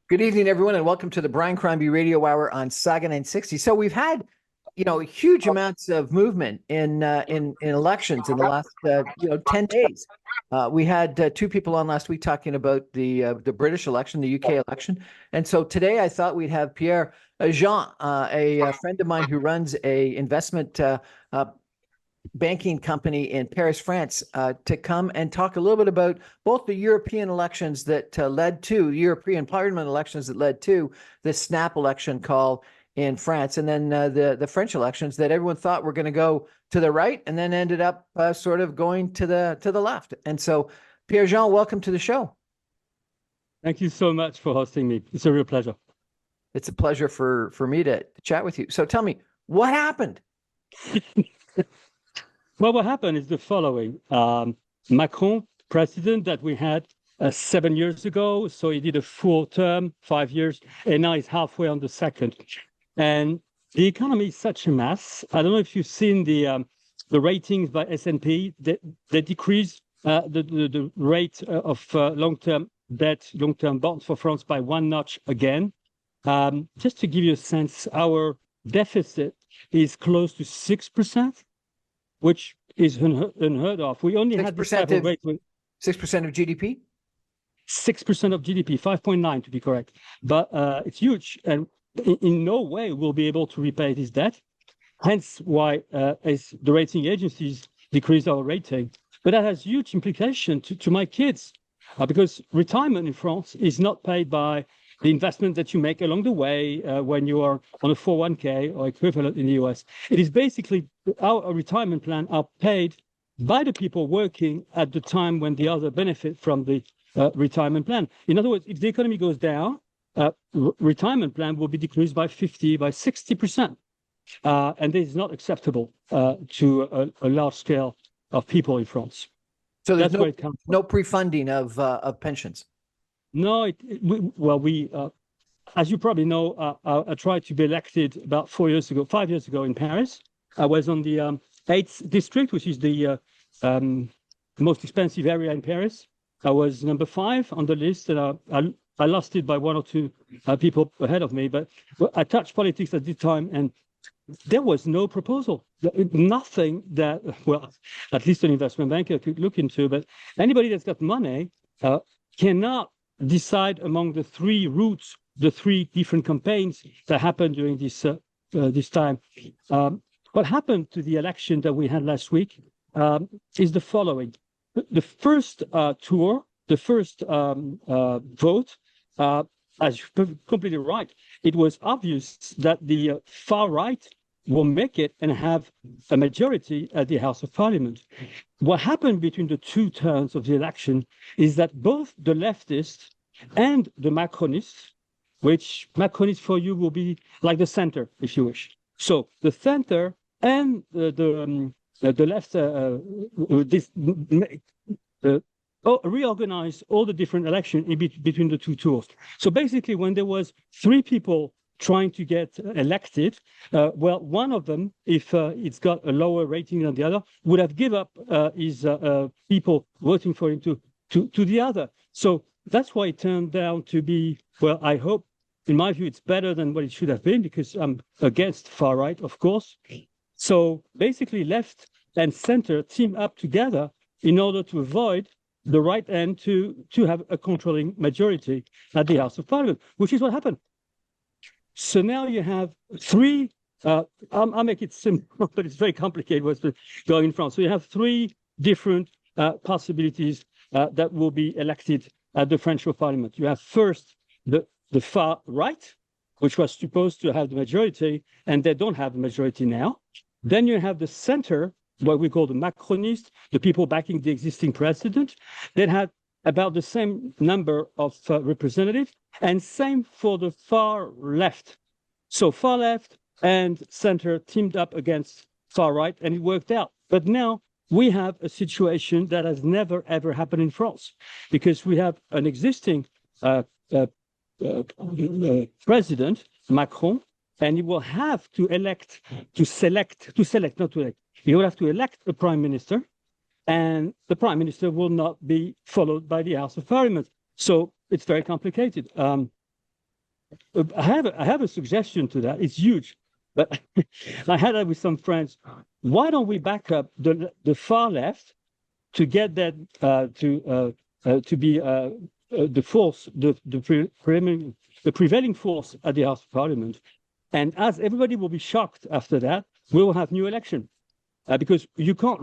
Good evening, everyone, and welcome to the Brian Crombie Radio Hour on Saga 960. So we've had, huge amounts of movement in elections in the last 10 days. We had two people on last week talking about the British election, the UK election, and so today I thought we'd have Pierre-Jean, a friend of mine who runs a investment banking company in Paris, France, to come and talk a little bit about both the European elections that led to European Parliament elections that led to the snap election call in France, and then the French elections that everyone thought were going to go to the right, and then ended up sort of going to the left. And so, Pierre-Jean, welcome to the show. Thank you so much for hosting me. It's a real pleasure. It's a pleasure for me to chat with you. So tell me, what happened? Well, what happened is the following. Macron, president that we had 7 years ago, so he did a full term, 5 years, and now he's halfway on the second. And the economy is such a mess. I don't know if you've seen the ratings by S&P. They decreased the rate of long-term debt, long-term bonds for France by one notch again. Just to give you a sense, our deficit is close to 6%. Which is unheard of. We only had this type of rate. 6% of GDP? 6% of GDP, 5.9 to be correct. But it's huge, and in no way we'll be able to repay this debt. Hence why as the rating agencies decrease our rating. But that has huge implication to my kids, because retirement in France is not paid by the investment that you make along the way when you are on a 401k or equivalent in the US. It is basically our retirement plan are paid by the people working at the time when the other benefit from the retirement plan. In other words, if the economy goes down, retirement plan will be decreased by 50, by 60%. And this is not acceptable to a large scale of people in France. So there's no pre-funding of pensions? No, as you probably know, I tried to be elected about 5 years ago in Paris. I was on the 8th district, which is the most expensive area in Paris. I was number 5 on the list, and I lost it by 1 or 2 people ahead of me. But I touched politics at the time, and there was no proposal, nothing that, well, at least an investment banker could look into. But anybody that's got money cannot decide among the 3 routes, the 3 different campaigns that happened during this time. What happened to the election that we had last week is the following. The first tour, the first vote, as you're completely right, it was obvious that the far right will make it and have a majority at the House of Parliament. What happened between the 2 turns of the election is that both the leftists and the Macronists, which Macronist for you will be like the center, if you wish. So the center and the left reorganized all the different elections between the 2 tours. So basically, when there was 3 people trying to get elected, well, one of them, if it's got a lower rating than the other, would have given up his people voting for him to the other. So that's why it turned out to be, well, I hope, in my view, it's better than what it should have been, because I'm against far right, of course. So basically, left and center team up together in order to avoid the right end to have a controlling majority at the House of Parliament, which is what happened. So now you have 3, I'll make it simple, but it's very complicated what's going in France. So you have 3 different possibilities that will be elected at the French Parliament. You have first the far right, which was supposed to have the majority, and they don't have the majority now. Then you have the center, what we call the Macronists, the people backing the existing president, that had about the same number of representatives, and same for the far left. So far left and center teamed up against far right, and it worked out. But now we have a situation that has never, ever happened in France, because we have an existing president, Macron, and he will have to select, he will have to elect a prime minister, and the prime minister will not be followed by the House of Parliament. So it's very complicated. I have a suggestion to that. It's huge, but I had that with some friends. Why don't we back up the far left to get that to be the force, the prevailing force at the House of Parliament, and as everybody will be shocked after that, we will have new election, because you can't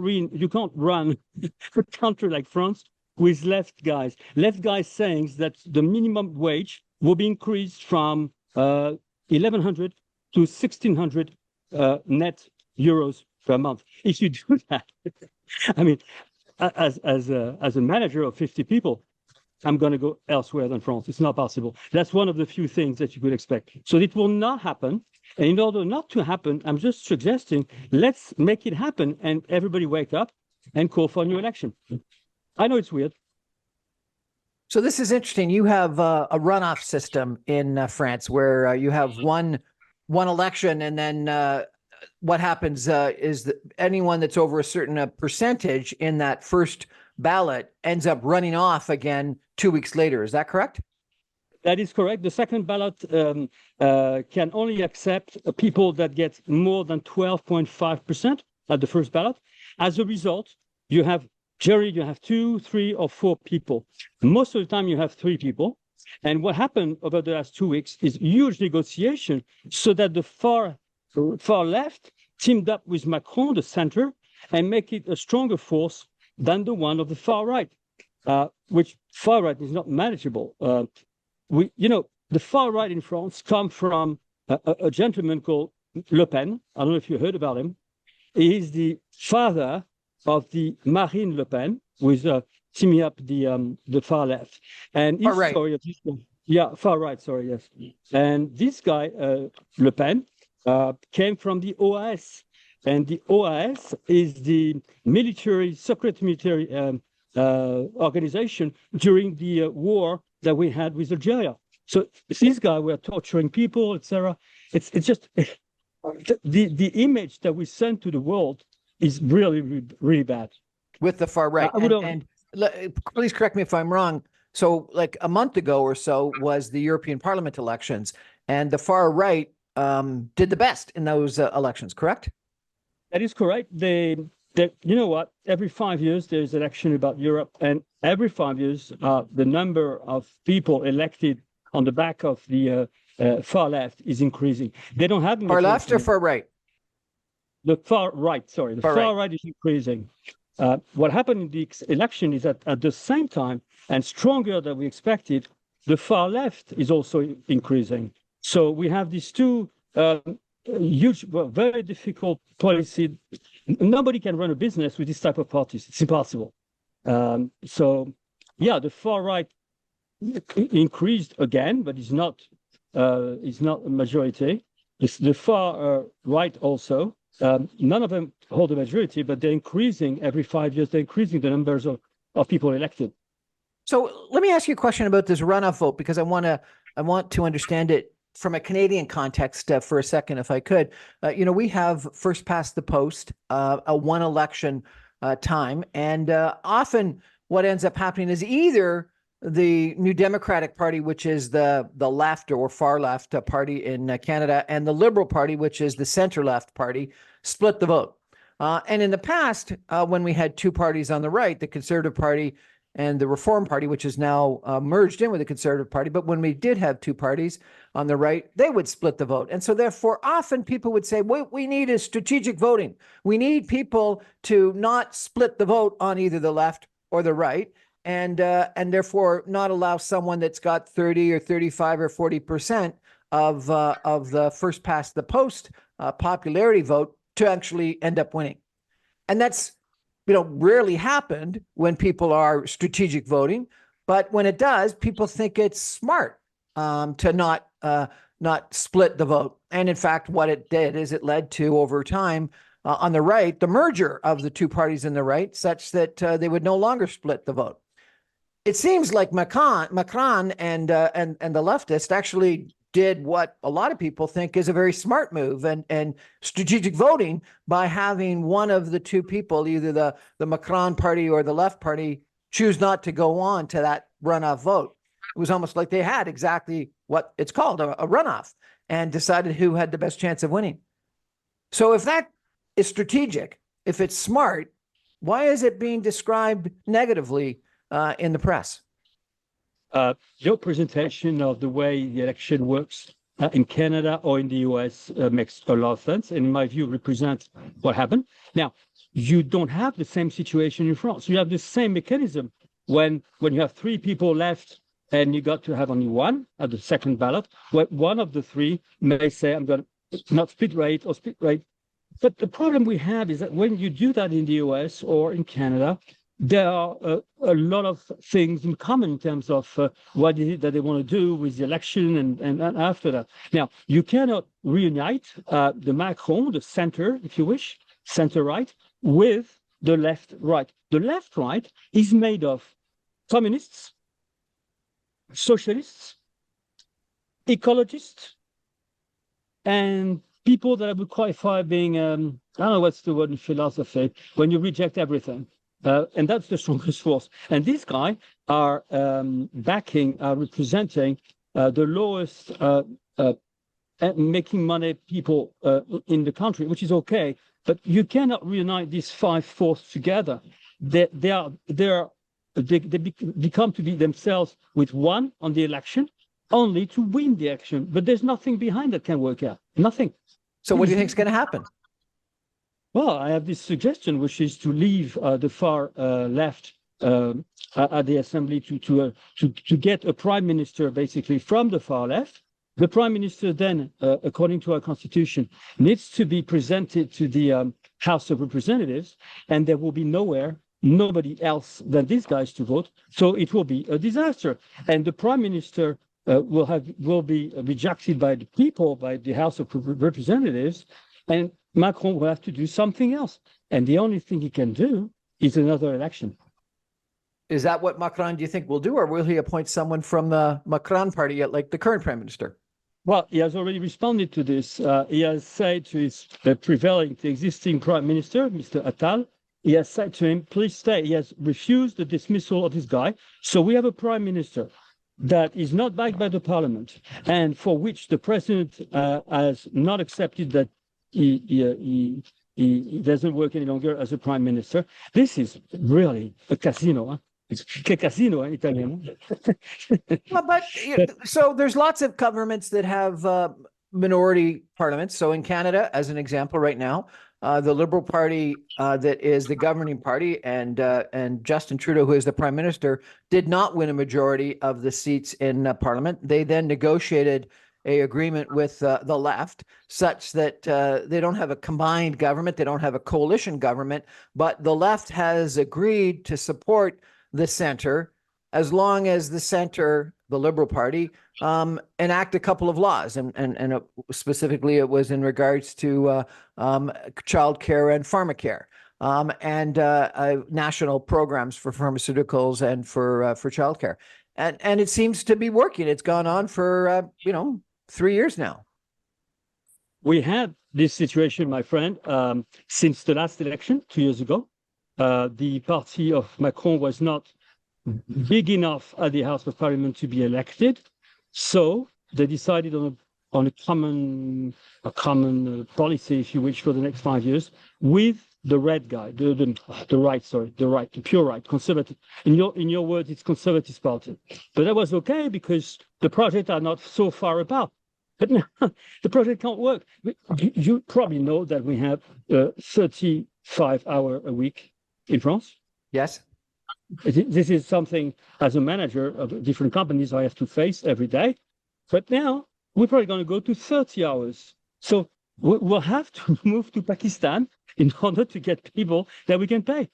run a country like France with left guys saying that the minimum wage will be increased from 1,100 to 1,600 net euros per month. If you do that, I mean, as a manager of 50 people, I'm going to go elsewhere than France. It's not possible. That's one of the few things that you could expect. So it will not happen. And in order not to happen, I'm just suggesting, let's make it happen and everybody wake up and call for a new election. I know it's weird. So this is interesting. You have a runoff system in France where you have one election, and then what happens is that anyone that's over a certain percentage in that first ballot ends up running off again 2 weeks later. Is that correct? That is correct. The second ballot can only accept people that get more than 12.5% at the first ballot. As a result, you have 2, 3, or 4 people. Most of the time you have 3 people. And what happened over the last 2 weeks is huge negotiation so that the far left teamed up with Macron, the center, and make it a stronger force than the one of the far right, which far right is not manageable. The far right in France come from a gentleman called Le Pen. I don't know if you heard about him. He is the father of the Marine Le Pen, who is teaming up the far left. And his story of this guy, far right, sorry, yes. And this guy, Le Pen, came from the OAS. And the OAS is the secret military organization during the war that we had with Algeria. So these guys were torturing people, etc. It's just the image that we send to the world is really, really bad. With the far right. And please correct me if I'm wrong. So like a month ago or so was the European Parliament elections, and the far right did the best in those elections, correct? That is correct. You know what? Every 5 years, there's election about Europe, and every 5 years, the number of people elected on the back of the far left is increasing. They don't have far left or far right. The far right, sorry, the far right is increasing. What happened in the election is that at the same time, and stronger than we expected, the far left is also increasing. So we have these two huge, very difficult policy. Nobody can run a business with this type of parties. It's impossible. The far right increased again, but it's not a majority. The far right also. None of them hold a majority, but they're increasing every 5 years. They're increasing the numbers of people elected. So let me ask you a question about this runoff vote, because I want to understand it from a Canadian context for a second, if I could. We have first past the post, a one election time, and often what ends up happening is either the New Democratic Party, which is the left or far left party in Canada, and the Liberal Party, which is the center left party, split the vote. And in the past, when we had two parties on the right, the Conservative Party and the Reform Party, which is now merged in with the Conservative Party, but when we did have two parties on the right, they would split the vote. And so therefore, often people would say, what we need is strategic voting. We need people to not split the vote on either the left or the right, and therefore not allow someone that's got 30 or 35 or 40% of the first past the post popularity vote to actually end up winning. And that's rarely happened when people are strategic voting, but when it does, people think it's smart to not split the vote. And in fact, what it did is it led to, over time, on the right, the merger of the two parties in the right, such that they would no longer split the vote. It seems like Macron and the leftist actually did what a lot of people think is a very smart move and strategic voting by having one of the two people, either the Macron party or the left party, choose not to go on to that runoff vote. It was almost like they had exactly what it's called, a runoff, and decided who had the best chance of winning. So if that is strategic, if it's smart, why is it being described negatively in the press? Your presentation of the way the election works in Canada or in the US makes a lot of sense, and in my view represents what happened. Now, you don't have the same situation in France. You have the same mechanism when you have three people left and you got to have only one at the second ballot, where one of the three may say, I'm going to not split rate or split rate. But the problem we have is that when you do that in the US or in Canada, there are a lot of things in common in terms of what is it that they want to do with the election and after that. Now, you cannot reunite the Macron, the center, if you wish, center-right, with the left-right. The left-right is made of communists, socialists, ecologists, and people that I would qualify being, I don't know what's the word in philosophy, when you reject everything. And that's the strongest force. And these guys are representing the lowest making money people in the country, which is okay. But you cannot reunite these five forces together. They become to be themselves with one on the election, only to win the election. But there's nothing behind that can work out. Nothing. So what do you think is going to happen? Well, I have this suggestion, which is to leave the far left at the assembly to get a prime minister basically from the far left. The prime minister then, according to our constitution, needs to be presented to the House of Representatives, and there will be nobody else than these guys to vote. So it will be a disaster, and the prime minister will be rejected by the people, by the House of Representatives, and Macron will have to do something else. And the only thing he can do is another election. Is that what Macron, do you think, will do? Or will he appoint someone from the Macron party, like the current prime minister? Well, he has already responded to this. He has said to his the existing prime minister, Mr. Attal, he has said to him, please stay. He has refused the dismissal of this guy. So we have a prime minister that is not backed by the parliament and for which the president has not accepted that he doesn't work any longer as a prime minister. This is really a casino. Huh? It's a casino in Italian. Well, so there's lots of governments that have minority parliaments. So in Canada, as an example right now, the Liberal Party that is the governing party and Justin Trudeau, who is the prime minister, did not win a majority of the seats in parliament. They then negotiated an agreement with the left such that they don't have a combined government. They don't have a coalition government, but the left has agreed to support the center as long as the center, the Liberal Party, enact a couple of laws. And specifically, it was in regards to childcare and pharmacare and national programs for pharmaceuticals and for childcare. And it seems to be working. It's gone on for, 3 years now. We had this situation, my friend, since the last election 2 years ago. The party of Macron was not big enough at the House of Parliament to be elected, so they decided on a common policy, if you wish, for the next 5 years with the red guy, the pure right, conservative. In your words, it's Conservative Party, but that was okay because the projects are not so far apart. But now the project can't work. You probably know that we have 35 hours a week in France. Yes. This is something, as a manager of different companies, I have to face every day. But now we're probably going to go to 30 hours. So we'll have to move to Pakistan in order to get people that we can pay.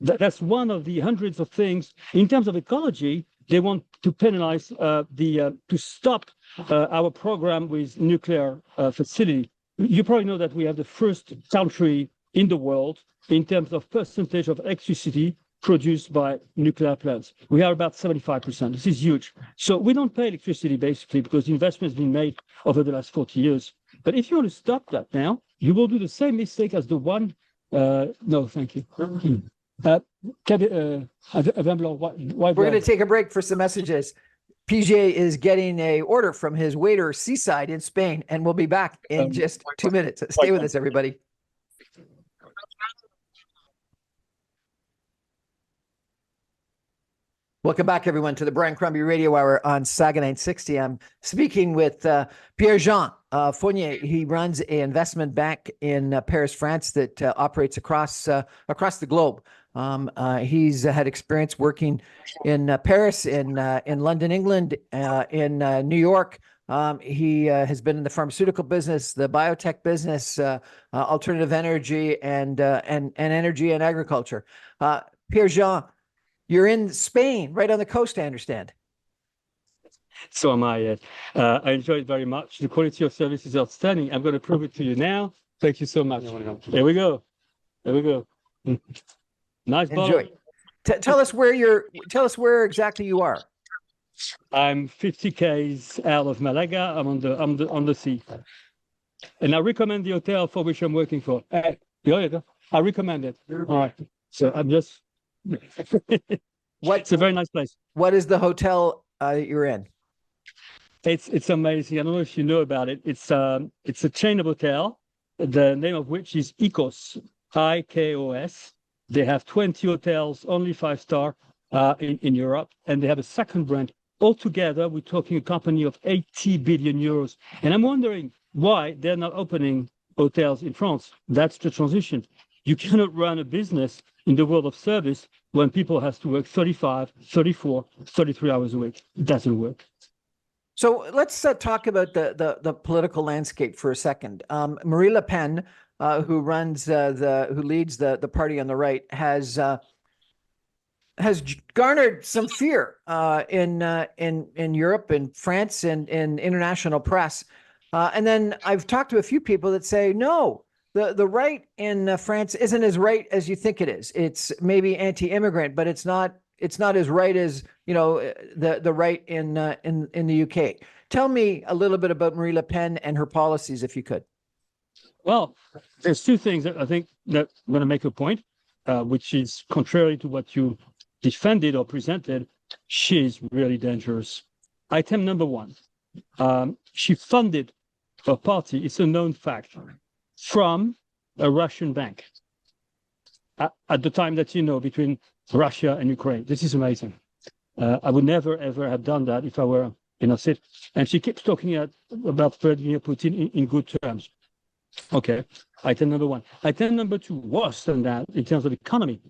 That's one of the hundreds of things. In terms of ecology, they want to penalize to stop our program with nuclear facility. You probably know that we have the first country in the world in terms of percentage of electricity produced by nuclear plants. We are about 75%. This is huge. So we don't pay electricity basically because the investment has been made over the last 40 years. But if you want to stop that now, you will do the same mistake as the one. No, thank you. We're going to take a break for some messages. PJ is getting a order from his waiter seaside in Spain, and we'll be back in just 2 minutes. Stay with us, everybody. Welcome back, everyone, to the Brian Crombie Radio Hour on Saga 960. I'm speaking with Pierre-Jean Fournel. He runs an investment bank in Paris, France, that operates across the globe. He's had experience working in Paris, in London, England, in New York. He has been in the pharmaceutical business, the biotech business, alternative energy, and energy and agriculture. Pierre-Jean, you're in Spain, right on the coast, I understand. So am I. Yes. I enjoy it very much. The quality of service is outstanding. I'm going to prove it to you now. Thank you so much. There we go. There we go. Nice bottle. Enjoy. Tell us where exactly you are. I'm 50 k's out of Malaga. I'm on the sea, and I recommend the hotel for which I'm working for. I recommend it. All right. So I'm just. It's a very nice place. What is the hotel you're in? It's amazing. I don't know if you know about it. It's a chain of hotel, the name of which is IKOS, IKOS. They have 20 hotels, only 5-star in Europe, and they have a second brand. Altogether, we're talking a company of 80 billion euros. And I'm wondering why they're not opening hotels in France. That's the transition. You cannot run a business in the world of service when people have to work 35, 34, 33 hours a week. It doesn't work. So let's talk about the political landscape for a second. Marine Le Pen, who leads the party on the right, has garnered some fear in Europe, in France, and in international press. And then I've talked to a few people that say, no, the right in France isn't as right as you think it is. It's maybe anti-immigrant, but it's not as right as, the right in the UK. Tell me a little bit about Marine Le Pen and her policies, if you could. Well, there's two things that I think that I'm going to make a point, which is contrary to what you defended or presented. She's really dangerous. Item number one, she funded her party, it's a known fact, from a Russian bank at the time that, between Russia and Ukraine. This is amazing. I would never, ever have done that if I were in a seat. And she keeps talking about Vladimir Putin in good terms. Okay, item number one. Item number two, worse than that in terms of economy.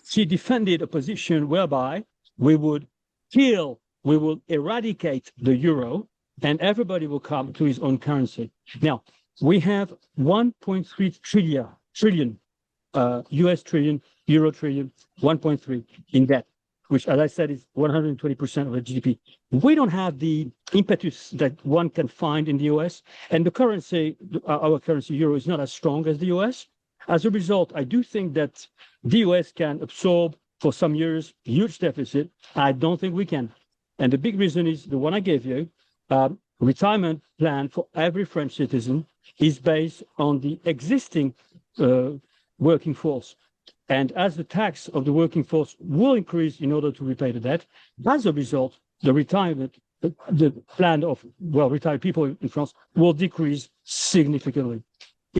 She defended a position whereby we would eradicate the euro and everybody will come to his own currency. Now, we have 1.3 trillion, US trillion, euro trillion, 1.3 in debt, which, as I said, is 120% of the GDP. We don't have the impetus that one can find in the US, and the currency, our currency, euro, is not as strong as the US. As a result, I do think that the US can absorb for some years huge deficit. I don't think we can. And the big reason is the one I gave you. Retirement plan for every French citizen is based on the existing working force. And as the tax of the working force will increase in order to repay the debt, as a result, the plan of retired people in France will decrease significantly.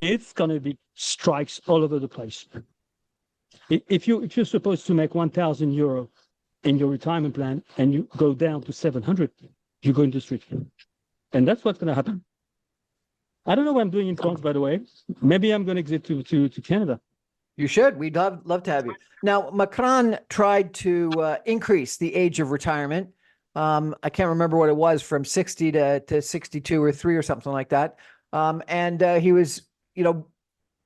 It's going to be strikes all over the place. If you're supposed to make 1,000 euro in your retirement plan and you go down to 700, you go into the street. And that's what's going to happen. I don't know what I'm doing in France, by the way. Maybe I'm going to exit to Canada. You should. We'd love to have you. Now, Macron tried to increase the age of retirement. I can't remember what it was, from 60 to 62 or 3 or something like that. And he was,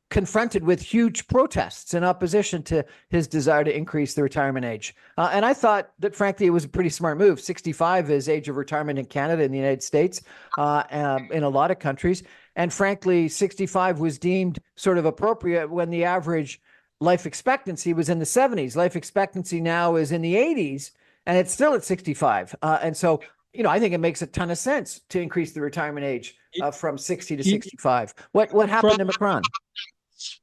confronted with huge protests in opposition to his desire to increase the retirement age. And I thought that, frankly, it was a pretty smart move. 65 is age of retirement in Canada, in the United States, in a lot of countries. And frankly, 65 was deemed sort of appropriate when the average life expectancy was in the 70s. Life expectancy now is in the 80s, and it's still at 65. And so, I think it makes a ton of sense to increase the retirement age from 60 to 65. What happened to Macron?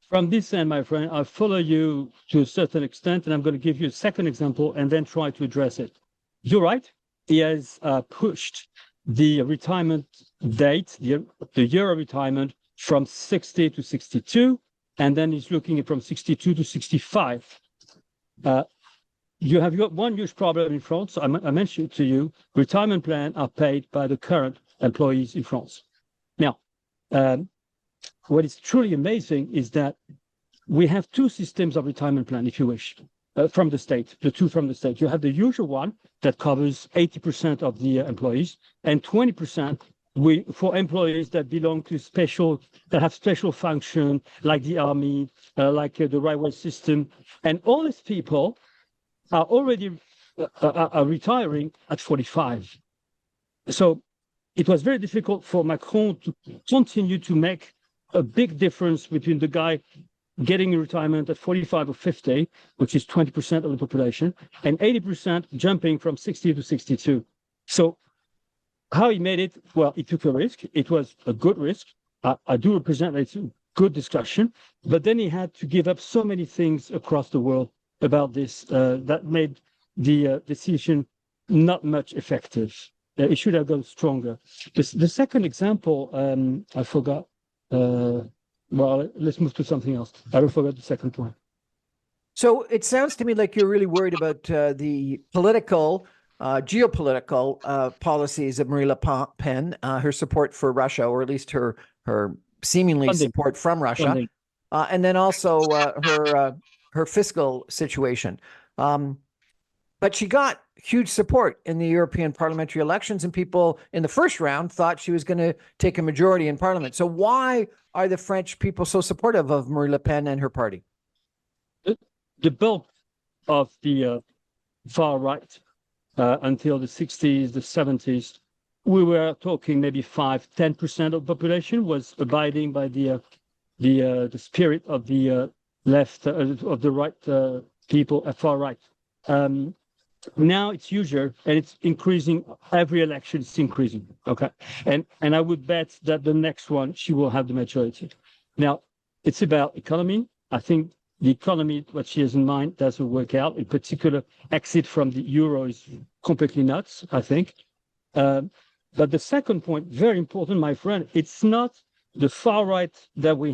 From this end, my friend, I follow you to a certain extent, and I'm going to give you a second example and then try to address it. You're right. he has pushed the retirement date, the year of retirement, from 60 to 62, and then he's looking at from 62 to 65. You have got one huge problem in France. I mentioned to you, retirement plans are paid by the current employees in France. Now, what is truly amazing is that we have two systems of retirement plan, if you wish, from the state, the two from the state. You have the usual one that covers 80% of the employees, and 20% for employees that belong to that have special function, like the army, like the railway system. And all these people are already are retiring at 45. So it was very difficult for Macron to continue to make a big difference between the guy getting a retirement at 45 or 50, which is 20% of the population, and 80% jumping from 60 to 62. So how he made it, well, he took a risk. It was a good risk. I do represent it's a good discussion, but then he had to give up so many things across the world about this that made the decision not much effective. It should have gone stronger. The second example, I forgot. Well, let's move to something else. I forgot the second one. So it sounds to me like you're really worried about the political, geopolitical policies of Marine Le Pen, her support for Russia, or at least her seemingly support from Russia, and then also her fiscal situation. But she got huge support in the European parliamentary elections, and people in the first round thought she was going to take a majority in parliament. So why are the French people so supportive of Marine Le Pen and her party? The bulk of the far right until the 60s, the 70s, we were talking maybe 5-10% of the population was abiding by the spirit of the left, of the right people, far right. Now it's usual, and it's increasing. Every election it's increasing. Okay, and I would bet that the next one she will have the majority. Now it's about economy. I think the economy, what she has in mind, doesn't work out. In particular, exit from the euro is completely nuts, I think. But the second point, very important, my friend, it's not the far right that we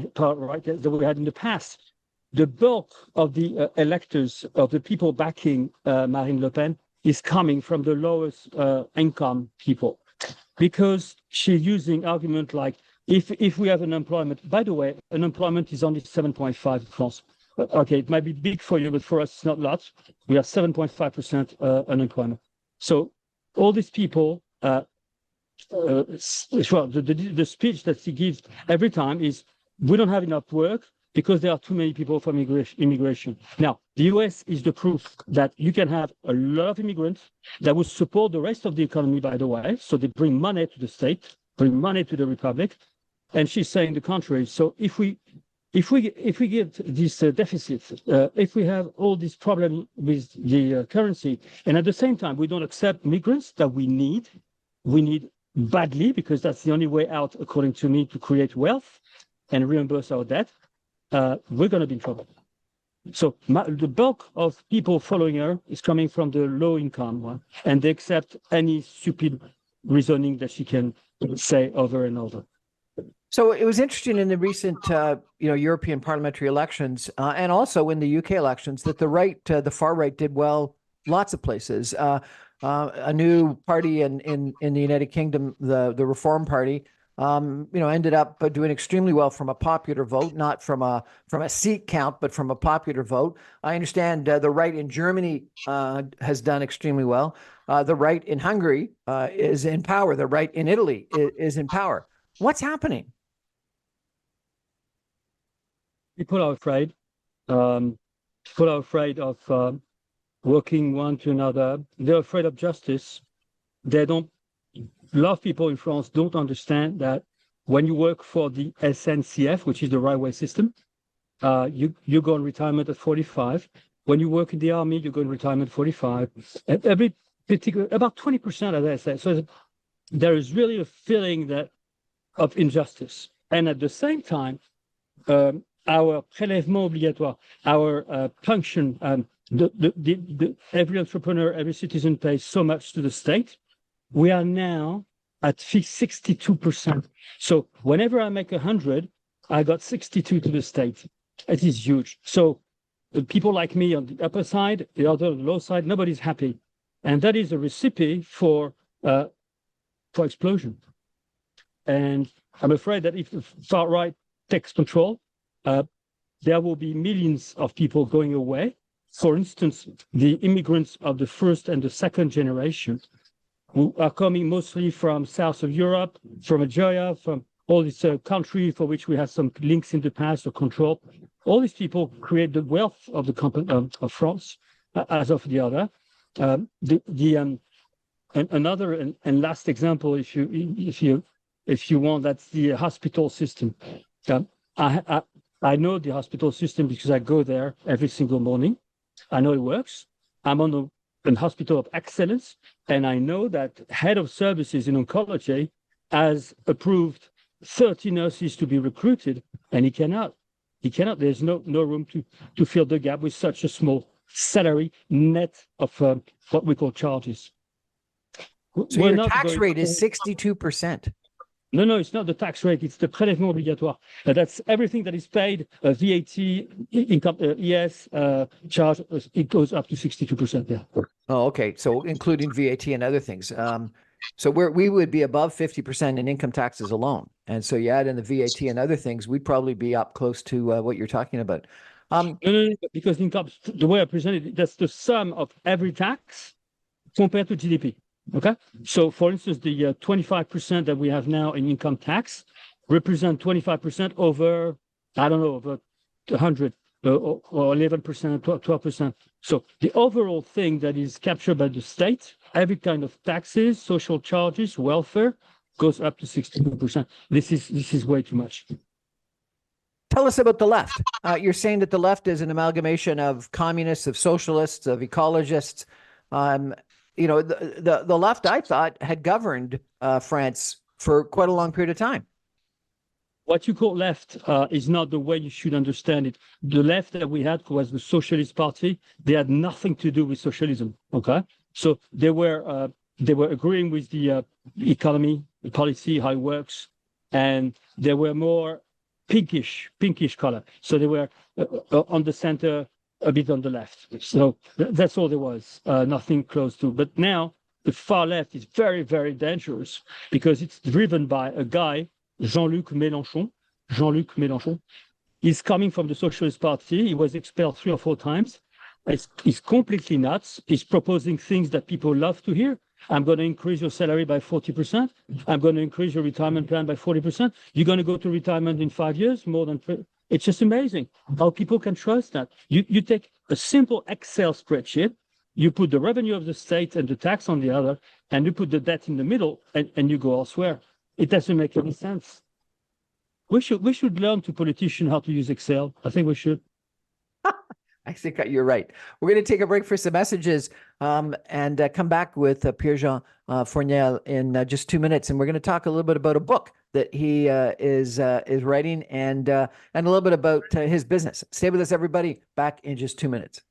had in the past. The bulk of the electors, of the people backing Marine Le Pen, is coming from the lowest income people, because she's using argument like, if we have unemployment, by the way, unemployment is only 7.5 in France. Okay, it might be big for you, but for us, it's not a lot. We have 7.5% unemployment. So all these people, the speech that she gives every time is, we don't have enough work, because there are too many people from immigration. Now, the US is the proof that you can have a lot of immigrants that will support the rest of the economy, by the way. So they bring money to the state, bring money to the republic. And she's saying the contrary. So if we get this deficit, if we have all this problem with the currency, and at the same time, we don't accept migrants that we need badly, because that's the only way out, according to me, to create wealth and reimburse our debt, we're going to be in trouble. So the bulk of people following her is coming from the low income one, and they accept any stupid reasoning that she can say over and over. So it was interesting in the recent, European parliamentary elections, and also in the UK elections, that the far right did well lots of places. A new party in the United Kingdom, the Reform Party, ended up doing extremely well from a popular vote, not from a seat count, but from a popular vote. I understand the right in Germany has done extremely well. The right in Hungary is in power. The right in Italy is in power. What's happening? People are afraid. People are afraid of working one to another. They're afraid of justice. They don't. A lot of people in France don't understand that when you work for the SNCF, which is the railway system, you go in retirement at 45. When you work in the army, you go in retirement at 45. About 20% of that. So there is really a feeling of injustice. And at the same time, our prélèvement obligatoire, our pension, every entrepreneur, every citizen pays so much to the state. we are now at 62%. So whenever I make 100, I got 62 to the state. It is huge. So people like me on the upper side, the other on the low side, nobody's happy. And that is a recipe for explosion. And I'm afraid that if the far right takes control, there will be millions of people going away. For instance, the immigrants of the first and the second generation, who are coming mostly from south of Europe, from Algeria, from all these countries for which we have some links in the past or control. All these people create the wealth of the company of France, as of the other. Another and last example, if you want, that's the hospital system. I know the hospital system because I go there every single morning. I know it works. I'm on a hospital of excellence, and I know that head of services in oncology has approved 30 nurses to be recruited, and he cannot. There's no room to fill the gap with such a small salary net of what we call charges. So your tax rate is 62%. No, it's not the tax rate. It's the prélèvement obligatoire. That's everything that is paid, VAT, income, ES, charge. It goes up to 62%. Yeah. Oh, okay. So including VAT and other things. So we would be above 50% in income taxes alone. And so you add in the VAT and other things, we'd probably be up close to what you're talking about. No, because income, the way I present it, that's the sum of every tax compared to GDP. Okay. So for instance, the 25% that we have now in income tax represent 25% over, I don't know, over 100 or 11%, 12%. So the overall thing that is captured by the state, every kind of taxes, social charges, welfare, goes up to 62%. This is way too much. Tell us about the left. You're saying that the left is an amalgamation of communists, of socialists, of ecologists. The left, I thought, had governed France for quite a long period of time. What you call left is not the way you should understand it. The left that we had was the Socialist Party. They had nothing to do with socialism. Okay, so they were agreeing with the economy, the policy, how it works, and they were more pinkish color. So they were on the center, a bit on the left. So that's all there was, nothing close to. But now the far left is very, very dangerous because it's driven by a guy, Jean-Luc Mélenchon. He's coming from the Socialist Party. He was expelled 3 or 4 times. He's completely nuts. He's proposing things that people love to hear. I'm going to increase your salary by 40%. I'm going to increase your retirement plan by 40%. You're going to go to retirement in 5 years, more than 3. It's just amazing how people can trust that. You take a simple Excel spreadsheet, you put the revenue of the state and the tax on the other, and you put the debt in the middle, and you go elsewhere. It doesn't make any sense. We should learn to politicians how to use Excel. I think we should. I think you're right. We're going to take a break for some messages and come back with Pierre-Jean Fournel in just 2 minutes. And we're going to talk a little bit about a book that he is writing and a little bit about his business. Stay with us, everybody. Back in just 2 minutes.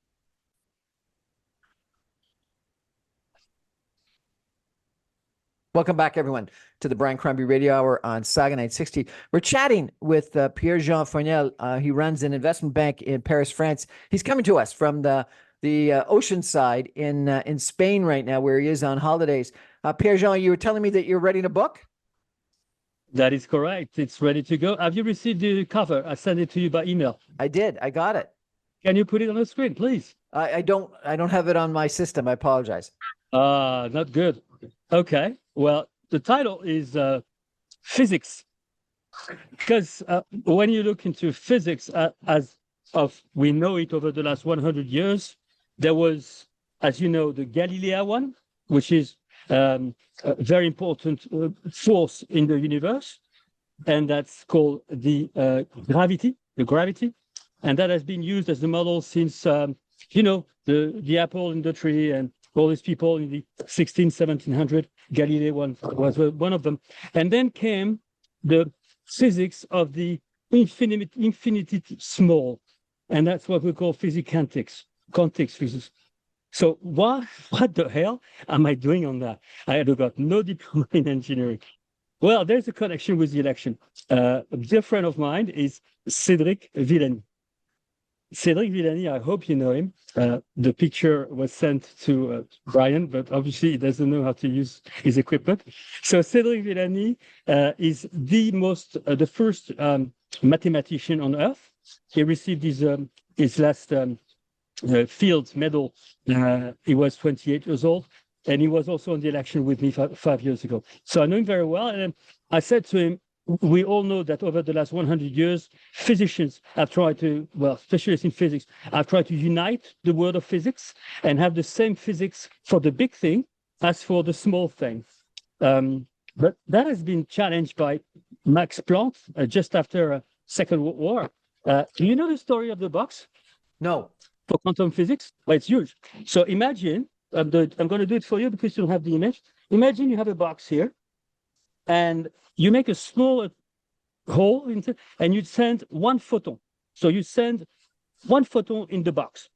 Welcome back, everyone, to the Brian Crombie Radio Hour on Saga 960. We're chatting with Pierre-Jean Fournel. He runs an investment bank in Paris, France. He's coming to us from the ocean side in Spain right now, where he is on holidays. Pierre-Jean, you were telling me that you're writing a book? That is correct. It's ready to go. Have you received the cover? I sent it to you by email. I did. I got it. Can you put it on the screen, please? I don't have it on my system. I apologize. Not good. Okay. Well, the title is physics, because when you look into physics as of we know it over the last 100 years, there was, as you know, the Galileo one, which is a very important force in the universe, and that's called the gravity, and that has been used as the model since the apple in the tree and all these people in the 1700. Galileo was one of them. And then came the physics of the infinity small. And that's what we call quantum physics. So what the hell am I doing on that? I had got no diploma in engineering. Well, there's a connection with the election. A dear friend of mine is Cédric Villani. Cédric Villani, I hope you know him. The picture was sent to Brian, but obviously he doesn't know how to use his equipment. So Cédric Villani is the first mathematician on Earth. He received his last Fields Medal. He was 28 years old, and he was also on the election with me 5 years ago. So I know him very well, and I said to him, we all know that over the last 100 years, physicians have tried to, well, specialists in physics, have tried to unite the world of physics and have the same physics for the big thing as for the small thing. But that has been challenged by Max Planck just after Second World War. Do you know the story of the box? No. For quantum physics? Well, it's huge. So imagine, I'm going to do it for you because you don't have the image. Imagine you have a box here, and you make a small hole into, and you send one photon. So you send one photon in the box.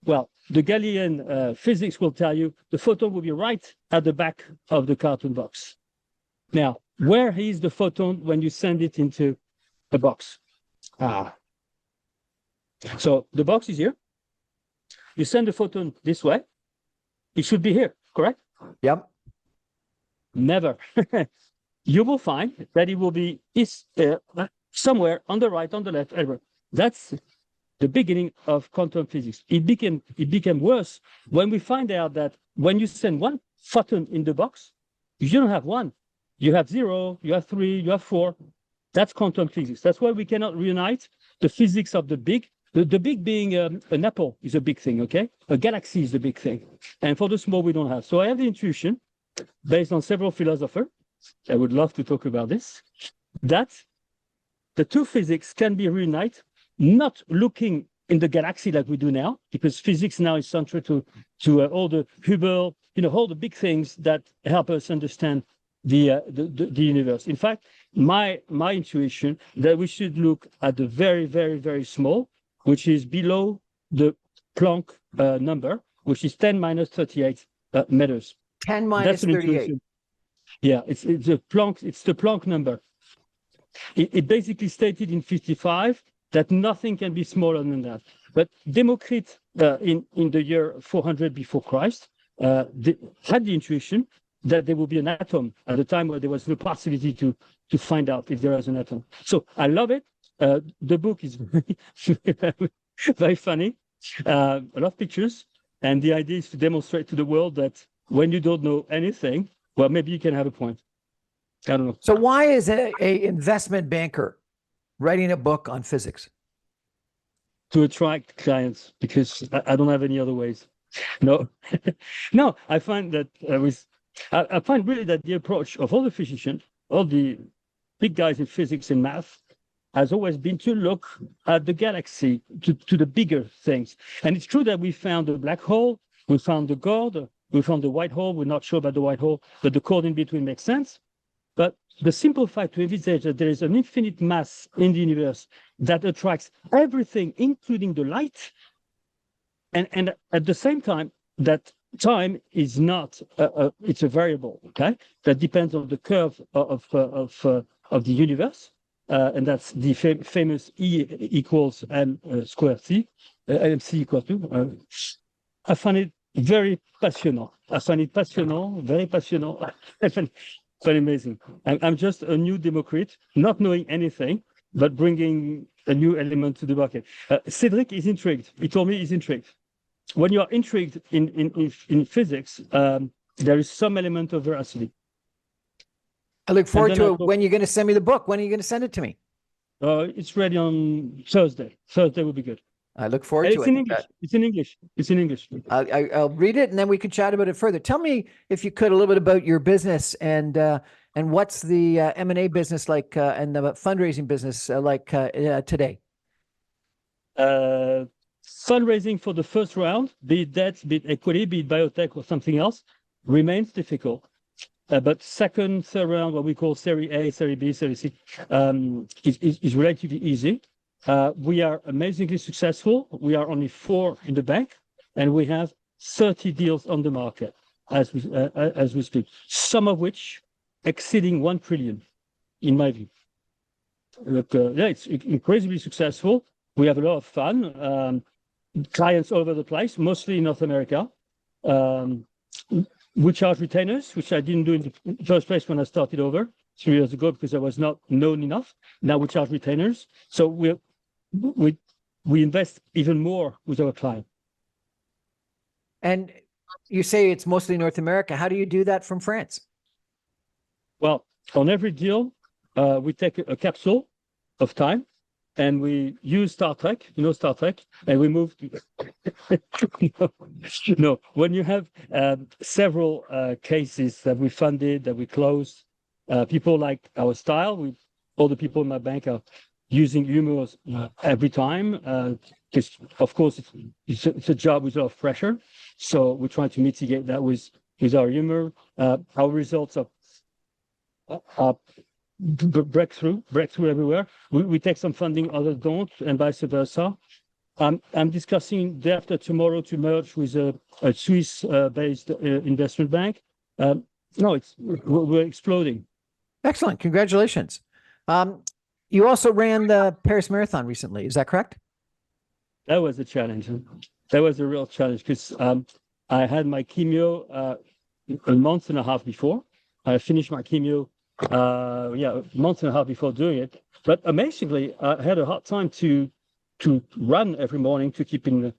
Well, the Galilean physics will tell you the photon will be right at the back of the cartoon box. Now, where is the photon when you send it into a box? So the box is here. You send the photon this way. It should be here, correct? Yep. Never. You will find that it will be somewhere on the right, on the left, everywhere. That's the beginning of quantum physics. It became worse when we find out that when you send one photon in the box, you don't have one. You have 0, you have 3, you have 4. That's quantum physics. That's why we cannot reunite the physics of the big. The big being an apple is a big thing, okay? A galaxy is the big thing. And for the small, we don't have. So I have the intuition, based on several philosophers, I would love to talk about this, that the two physics can be reunited, not looking in the galaxy like we do now, because physics now is central to all the Hubble, all the big things that help us understand the universe. In fact, my intuition that we should look at the very, very, very small, which is below the Planck number, which is 10 minus 38 meters. 10 minus 38. Yeah, it's the Planck number. It basically stated in 55 that nothing can be smaller than that. But Democritus in the year 400 before Christ had the intuition that there will be an atom at a time where there was no possibility to find out if there was an atom. So I love it. The book is very funny, a lot of pictures, and the idea is to demonstrate to the world that when you don't know anything, well, maybe you can have a point. I don't know. So why is a investment banker writing a book on physics? To attract clients, because I don't have any other ways. No, no, I find that I find really that the approach of all the physicians, all the big guys in physics and math, has always been to look at the galaxy, to the bigger things. And it's true that we found a black hole, we found the God, we found the white hole. We're not sure about the white hole, but the chord in between makes sense. But the simple fact to envisage that there is an infinite mass in the universe that attracts everything, including the light, and at the same time, that time is not, it's a variable, okay? That depends on the curve of the universe. And that's the famous E equals M squared C, MC equal to. I find it very passionate. I find it passionate, very passionate. I find it amazing. I'm just a new Democrat, not knowing anything, but bringing a new element to the market. Cédric is intrigued. He told me he's intrigued. When you are intrigued in physics, there is some element of veracity. I look forward to it. When you're going to send me the book? When are you going to send it to me? It's ready on Thursday. Thursday will be good. I look forward to it. It's in English. It's in English. It's in English. I'll read it, and then we can chat about it further. Tell me, if you could, a little bit about your business and what's the M&A business like and the fundraising business like today. Fundraising for the first round, be it debt, be it equity, be it biotech or something else, remains difficult. But second, third round, what we call Series A, Series B, Series C, is relatively easy. We are amazingly successful. We are only 4 in the bank, and we have 30 deals on the market as we speak, some of which exceeding 1 trillion, in my view. But, yeah, it's incredibly successful. We have a lot of fun. Clients all over the place, mostly in North America. We charge retainers, which I didn't do in the first place when I started over 3 years ago because I was not known enough. Now we charge retainers. So we invest even more with our client. And you say it's mostly North America. How do you do that from France? Well, on every deal, we take a capsule of time and we use Star Trek, Star Trek, and we move to... No, when you have several cases that we funded, that we closed, people like our style, all the people in my bank are using humor every time, because of course it's a job with a lot of pressure. So we try to mitigate that with our humor. Our results are breakthrough everywhere. We take some funding, others don't, and vice versa. I'm discussing day after tomorrow to merge with a Swiss-based investment bank. No, we're exploding. Excellent. Congratulations. You also ran the Paris Marathon recently. Is that correct? That was a challenge. That was a real challenge because I had my chemo a month and a half before. I finished my chemo a month and a half before doing it. But amazingly, I had a hard time to run every morning to keep in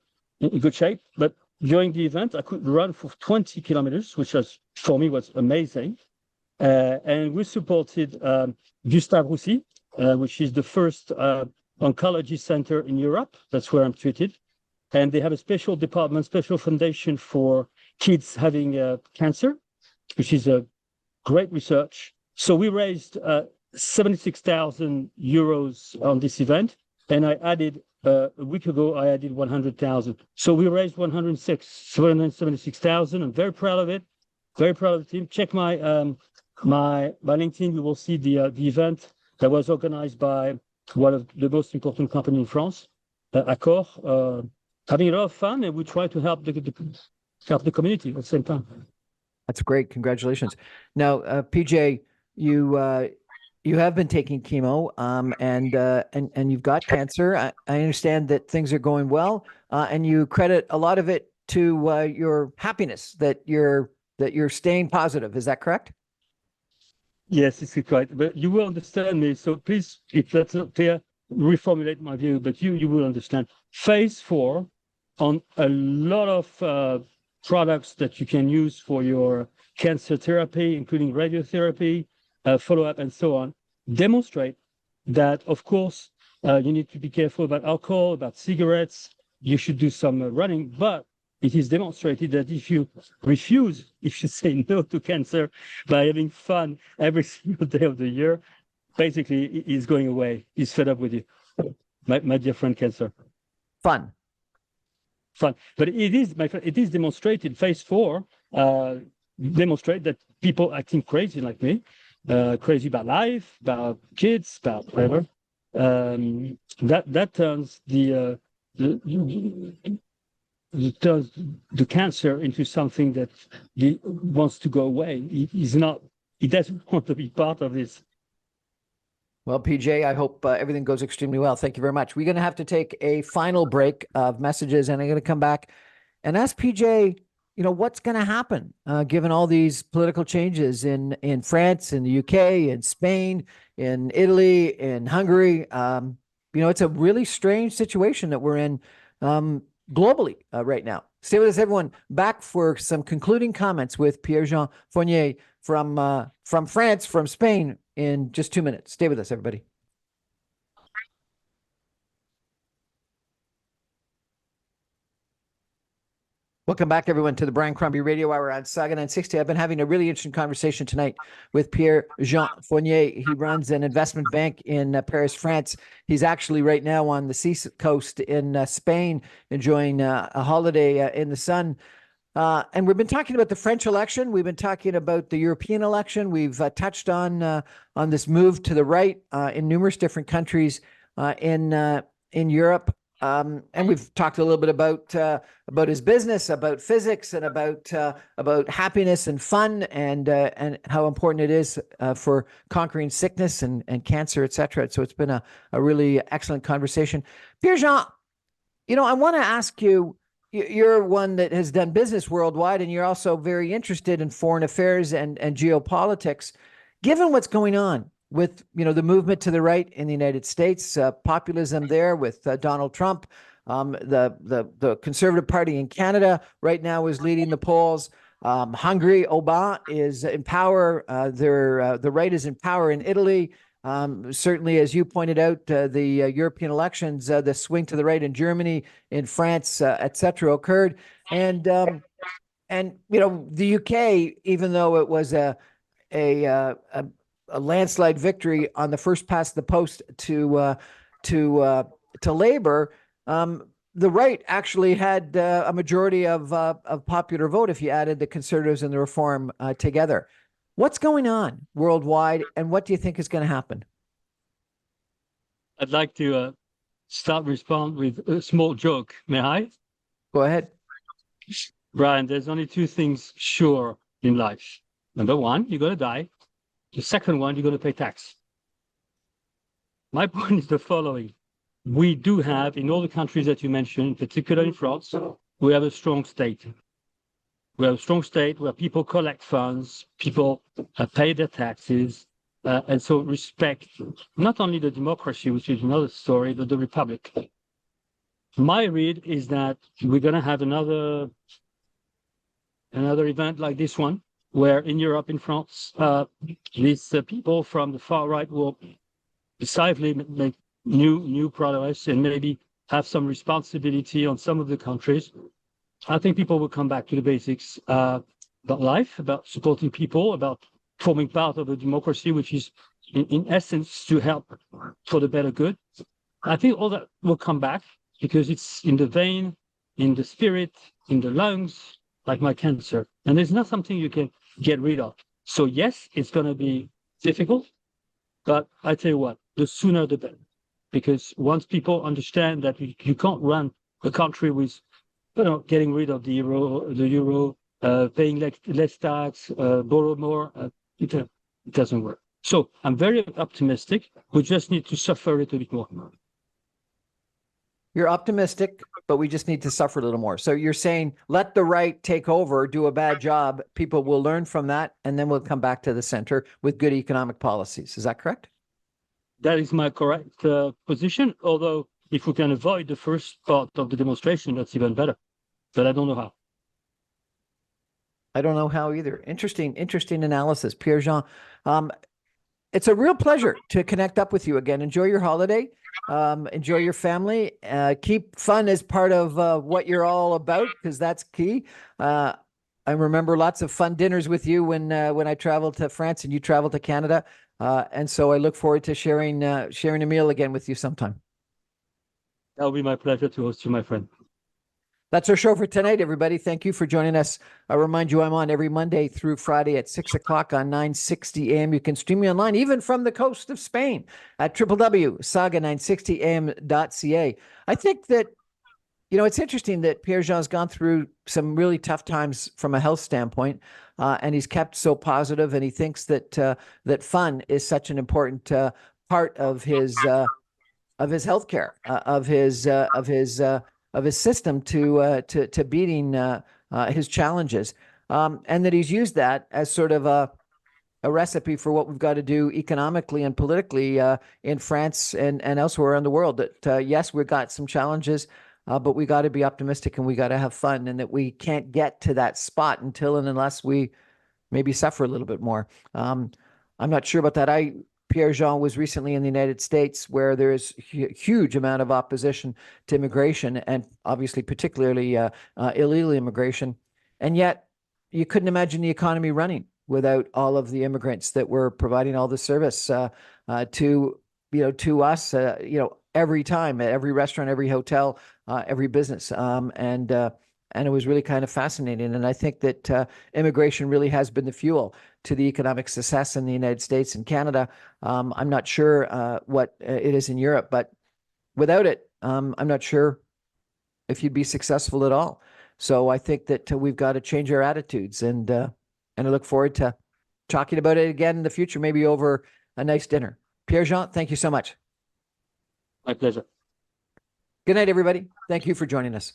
good shape. But during the event, I could run for 20 kilometers, which for me was amazing. And we supported Gustave Roussy, which is the first oncology center in Europe. That's where I'm treated. And they have a special department, special foundation for kids having cancer, which is a great research. So we raised 76,000 euros on this event. And I added, a week ago, I added 100,000. So we raised 776,000. I'm very proud of it. Very proud of the team. Check my LinkedIn. You will see the event that was organized by one of the most important companies in France, Accor. Having a lot of fun, and we try to help the community at the same time. That's great. Congratulations. Now, PJ, you have been taking chemo, and you've got cancer. I understand that things are going well, and you credit a lot of it to your happiness, that you're staying positive. Is that correct? Yes, it's correct. But you will understand me. So please, if that's not clear, reformulate my view. But you will understand. Phase 4 on a lot of products that you can use for your cancer therapy, including radiotherapy, follow-up, and so on, demonstrate that, of course, you need to be careful about alcohol, about cigarettes. You should do some running, but it is demonstrated that if you say no to cancer by having fun every single day of the year, basically it's going away. It's fed up with you. My dear friend, cancer. Fun. But it is demonstrated, phase 4, demonstrate that people acting crazy like me, crazy about life, about kids, about whatever, that turns the cancer into something that wants to go away. He doesn't want to be part of this. Well, PJ, I hope everything goes extremely well. Thank you very much. We're going to have to take a final break of messages, and I'm going to come back and ask PJ, what's going to happen given all these political changes in France, in the UK, in Spain, in Italy, in Hungary. It's a really strange situation that we're in globally right now. Stay with us, everyone. Back for some concluding comments with Pierre-Jean Fournel from France, from Spain, in just 2 minutes. Stay with us, everybody. Welcome back, everyone, to the Brian Crombie Radio Hour on Saga 960. I've been having a really interesting conversation tonight with Pierre-Jean Fournel. He runs an investment bank in Paris, France. He's actually right now on the seacoast in Spain, enjoying a holiday in the sun. And we've been talking about the French election. We've been talking about the European election. We've touched on this move to the right in numerous different countries in Europe. and we've talked a little bit about his business, about physics, and about happiness and fun, and how important it is for conquering sickness and cancer, etc. So it's been a really excellent conversation. Pierre-Jean, I want to ask you. You're one that has done business worldwide, and you're also very interested in foreign affairs and geopolitics. Given what's going on with the movement to the right in the United States, populism there with Donald Trump, the Conservative Party in Canada right now is leading the polls. Hungary, Orbán is in power. The right is in power in Italy. Certainly, as you pointed out, the European elections, the swing to the right in Germany, in France, etc., occurred, and the UK, even though it was a landslide victory on the first past the post to Labour, the right actually had a majority of popular vote if you added the Conservatives and the Reform together. What's going on worldwide, and what do you think is going to happen? I'd like to respond with a small joke. May I? Go ahead. Brian, there's only two things sure in life. Number one, you're going to die. The second one, you're going to pay tax. My point is the following. We do have, in all the countries that you mentioned, particularly in France, we have a strong state. We have a strong state where people collect funds, people pay their taxes, and so respect not only the democracy, which is another story, but the republic. My read is that we're going to have another event like this one, where in Europe, in France, these people from the far right will decisively make new progress and maybe have some responsibility on some of the countries. I think people will come back to the basics about life, about supporting people, about forming part of a democracy, which is in essence to help for the better good. I think all that will come back because it's in the vein, in the spirit, in the lungs, like my cancer. And there's not something you can get rid of. So yes, it's going to be difficult, but I tell you what, the sooner the better. Because once people understand that you can't run a country with getting rid of the euro, paying less tax, borrow more, it doesn't work. So I'm very optimistic. We just need to suffer a little bit more. You're optimistic, but we just need to suffer a little more. So you're saying let the right take over, do a bad job. People will learn from that, and then we'll come back to the center with good economic policies. Is that correct? That is my correct position. Although if we can avoid the first part of the demonstration, that's even better. But I don't know how. I don't know how either. Interesting analysis, Pierre-Jean. It's a real pleasure to connect up with you again. Enjoy your holiday. Enjoy your family. Keep fun as part of what you're all about, because that's key. I remember lots of fun dinners with you when I traveled to France and you traveled to Canada. And so I look forward to sharing a meal again with you sometime. That'll be my pleasure to host you, my friend. That's our show for tonight, everybody. Thank you for joining us. I remind you I'm on every Monday through Friday at 6 o'clock on 960 AM. You can stream me online, even from the coast of Spain, at www.saga960am.ca. I think that, it's interesting that Pierre-Jean's gone through some really tough times from a health standpoint, and he's kept so positive, and he thinks that fun is such an important part of his healthcare, of his system to beating his challenges, and that he's used that as sort of a recipe for what we've got to do economically and politically in France and elsewhere around the world. That yes, we've got some challenges, but we got to be optimistic and we got to have fun, and that we can't get to that spot until and unless we maybe suffer a little bit more. I'm not sure about that. Pierre-Jean was recently in the United States, where there is huge amount of opposition to immigration, and obviously particularly illegal immigration. And yet you couldn't imagine the economy running without all of the immigrants that were providing all the service to us, every time, at every restaurant, every hotel, every business. And it was really kind of fascinating. And I think that immigration really has been the fuel to the economic success in the United States and Canada. I'm not sure what it is in Europe, but without it, I'm not sure if you'd be successful at all. So I think that we've got to change our attitudes, and I look forward to talking about it again in the future, maybe over a nice dinner. Pierre-Jean, thank you so much. My pleasure. Good night, everybody. Thank you for joining us.